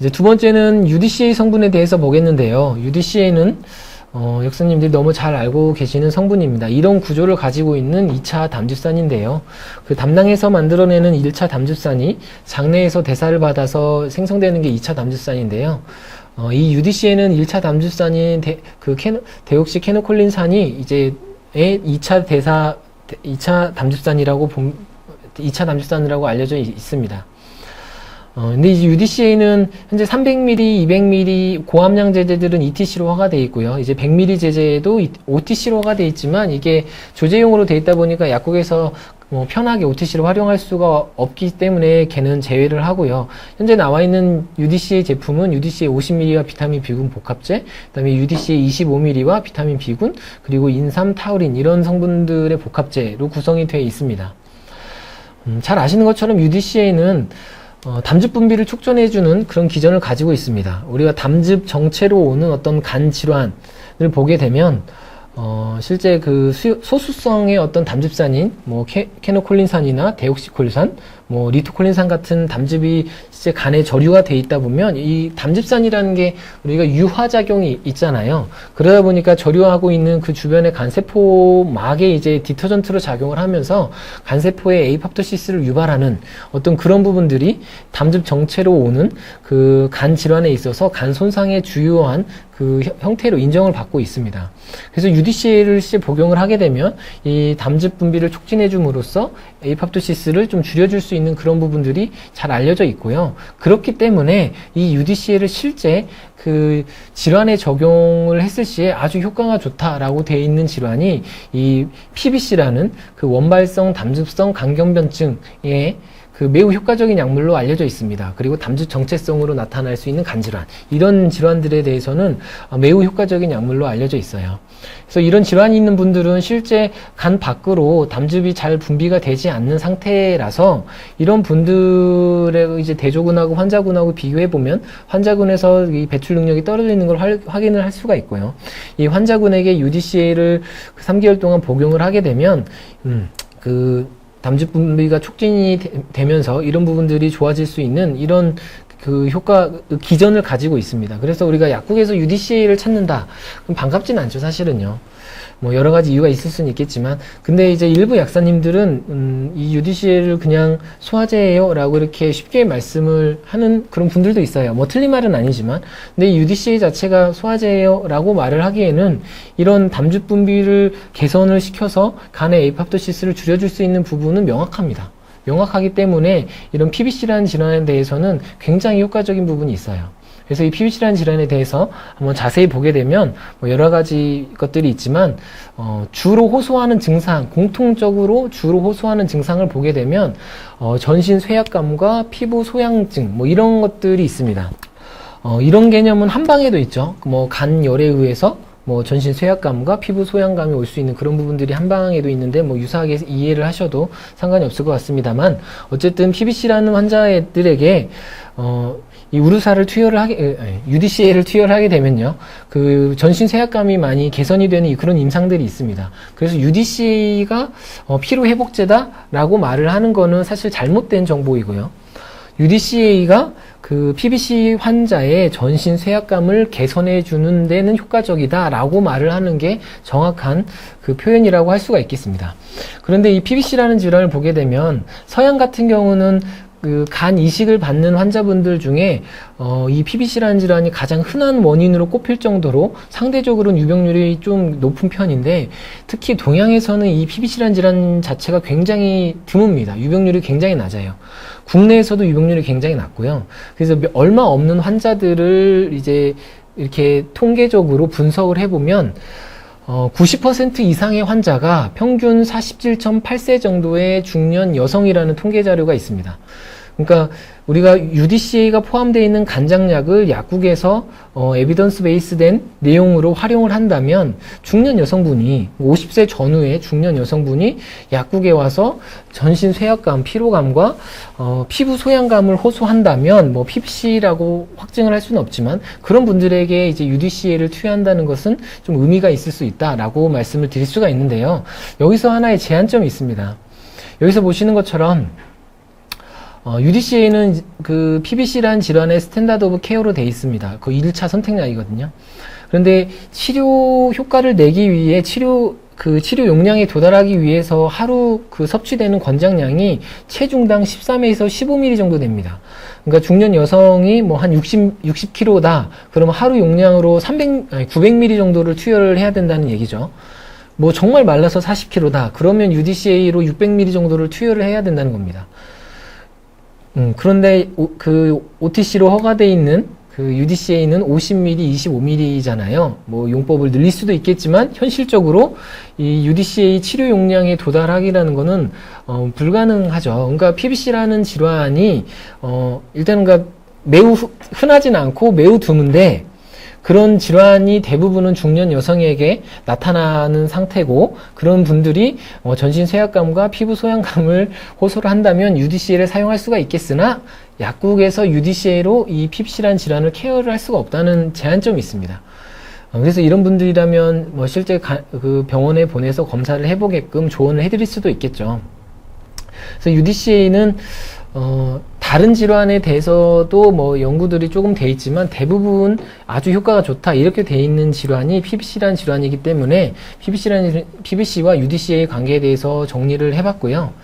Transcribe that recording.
이제 두 번째는 UDCA 성분에 대해서 보겠는데요. UDCA는 역사님들이 너무 잘 알고 계시는 성분입니다. 이런 구조를 가지고 있는 2차 담즙산인데요. 그 담낭에서 만들어내는 1차 담즙산이 장내에서 대사를 받아서 생성되는 게 2차 담즙산인데요. 이 UDCA는 1차 담즙산인 데옥시 케노콜린산이 이제 2차 담즙산이라고 알려져 있습니다. 근데 이제 UDCA는 현재 300ml, 200ml 고함량 제제들은 ETC로 허가되어 있고요. 이제 100ml 제제도 OTC로 허가되어 있지만 이게 조제용으로 되어 있다 보니까 약국에서 편하게 OTC를 활용할 수가 없기 때문에 걔는 제외를 하고요. 현재 나와 있는 UDCA 제품은 UDCA 50ml와 비타민 B군 복합제, 그다음에 UDCA 25ml와 비타민 B군, 그리고 인삼, 타우린 이런 성분들의 복합제로 구성이 되어 있습니다. 잘 아시는 것처럼 UDCA는 담즙 분비를 촉진해주는 그런 기전을 가지고 있습니다. 우리가 담즙 정체로 오는 어떤 간 질환을 보게 되면 실제 그 소수성의 어떤 담즙산인 케노콜린산이나 데옥시콜산, 리토콜린산 같은 담즙이 실제 간에 저류가 돼 있다 보면 이 담즙산이라는 게 우리가 유화작용이 있잖아요. 그러다 보니까 저류하고 있는 그 주변의 간세포막에 이제 디터전트로 작용을 하면서 간세포의 에이팝토시스를 유발하는 어떤 그런 부분들이 담즙 정체로 오는 그 간 질환에 있어서 간 손상의 주요한 그 형태로 인정을 받고 있습니다. 그래서 UDCA를 실제 복용을 하게 되면 이 담즙 분비를 촉진해 줌으로써 에이팝토시스를 좀 줄여줄 수 있는 그런 부분들이 잘 알려져 있고요. 그렇기 때문에 이 UDCA를 실제 그 질환에 적용을 했을 시에 아주 효과가 좋다라고 되어 있는 질환이 이 PBC라는 그 원발성 담즙성 간경변증의 그 매우 효과적인 약물로 알려져 있습니다. 그리고 담즙 정체성으로 나타날 수 있는 간질환, 이런 질환들에 대해서는 매우 효과적인 약물로 알려져 있어요. 그래서 이런 질환이 있는 분들은 실제 간 밖으로 담즙이 잘 분비가 되지 않는 상태라서 이런 분들의 이제 대조군하고 환자군하고 비교해 보면 환자군에서 이 배출 능력이 떨어지는 걸 확인을 할 수가 있고요. 이 환자군에게 UDCA를 3개월 동안 복용을 하게 되면 담즙 분비가 촉진이 되면서 이런 부분들이 좋아질 수 있는 이런 그 기전을 가지고 있습니다. 그래서 우리가 약국에서 UDCA를 찾는다. 그럼 반갑지는 않죠, 사실은요. 여러 가지 이유가 있을 수는 있겠지만, 근데 이제 일부 약사님들은 이 UDCA를 그냥 소화제예요 라고 이렇게 쉽게 말씀을 하는 그런 분들도 있어요. 틀린 말은 아니지만, 근데 이 UDCA 자체가 소화제예요 라고 말을 하기에는 이런 담즙 분비를 개선을 시켜서 간의 에이팝토시스를 줄여줄 수 있는 부분은 명확합니다. 명확하기 때문에 이런 PBC라는 질환에 대해서는 굉장히 효과적인 부분이 있어요. 그래서 이 PBC라는 질환에 대해서 한번 자세히 보게 되면 여러 가지 것들이 있지만 주로 호소하는 증상, 공통적으로 주로 호소하는 증상을 보게 되면 전신 쇠약감과 피부 소양증 이런 것들이 있습니다. 이런 개념은 한방에도 있죠. 간열에 의해서 전신 쇠약감과 피부 소양감이 올 수 있는 그런 부분들이 한방에도 있는데 유사하게 이해를 하셔도 상관이 없을 것 같습니다만, 어쨌든 PBC라는 환자들에게 이 UDCA를 투여를 하게 되면요, 그 전신 쇠약감이 많이 개선이 되는 그런 임상들이 있습니다. 그래서 UDCA가 피로 회복제다라고 말을 하는 거는 사실 잘못된 정보이고요. UDCA가 그 PBC 환자의 전신 쇠약감을 개선해 주는 데는 효과적이다 라고 말을 하는 게 정확한 그 표현이라고 할 수가 있겠습니다. 그런데 이 PBC라는 질환을 보게 되면 서양 같은 경우는 그 간 이식을 받는 환자분들 중에 이 PBC라는 질환이 가장 흔한 원인으로 꼽힐 정도로 상대적으로는 유병률이 좀 높은 편인데, 특히 동양에서는 이 PBC라는 질환 자체가 굉장히 드뭅니다. 유병률이 굉장히 낮아요. 국내에서도 유병률이 굉장히 낮고요. 그래서 얼마 없는 환자들을 이제 이렇게 통계적으로 분석을 해보면 90% 이상의 환자가 평균 47.8세 정도의 중년 여성이라는 통계 자료가 있습니다. 그러니까 우리가 UDCA가 포함되어 있는 간장약을 약국에서 에비던스 베이스된 내용으로 활용을 한다면 중년 여성분이 50세 전후의 중년 여성분이 약국에 와서 전신 쇠약감, 피로감과 피부 소양감을 호소한다면 PBC라고 확증을 할 수는 없지만 그런 분들에게 이제 UDCA를 투여한다는 것은 좀 의미가 있을 수 있다라고 말씀을 드릴 수가 있는데요. 여기서 하나의 제한점이 있습니다. 여기서 보시는 것처럼 UDCA는 그 PBC라는 질환의 스탠다드 오브 케어로 되어 있습니다. 그 1차 선택약이거든요. 그런데 치료 효과를 내기 위해 치료 용량에 도달하기 위해서 하루 그 섭취되는 권장량이 체중당 13에서 15ml 정도 됩니다. 그러니까 중년 여성이 뭐 한 60kg다. 그러면 하루 용량으로 900ml 정도를 투여를 해야 된다는 얘기죠. 뭐 정말 말라서 40kg다. 그러면 UDCA로 600ml 정도를 투여를 해야 된다는 겁니다. 그런데 그 OTC로 허가되어 있는 그 UDCA는 50ml, 25ml잖아요. 뭐 용법을 늘릴 수도 있겠지만 현실적으로 이 UDCA 치료 용량에 도달하기라는 거는 불가능하죠. 그러니까 PBC라는 질환이 일단은 그러니까 매우 흔하진 않고 매우 드문데 그런 질환이 대부분은 중년 여성에게 나타나는 상태고 그런 분들이 전신 쇠약감과 피부 소양감을 호소를 한다면 UDCA를 사용할 수가 있겠으나 약국에서 UDCA로 이 PBC라는 질환을 케어를 할 수가 없다는 제한점이 있습니다. 그래서 이런 분들이라면 뭐 실제 그 병원에 보내서 검사를 해보게끔 조언을 해드릴 수도 있겠죠. 그래서 UDCA는 다른 질환에 대해서도 뭐 연구들이 조금 돼 있지만 대부분 아주 효과가 좋다 이렇게 돼 있는 질환이 PBC라는 질환이기 때문에 PBC와 UDCA의 관계에 대해서 정리를 해봤고요.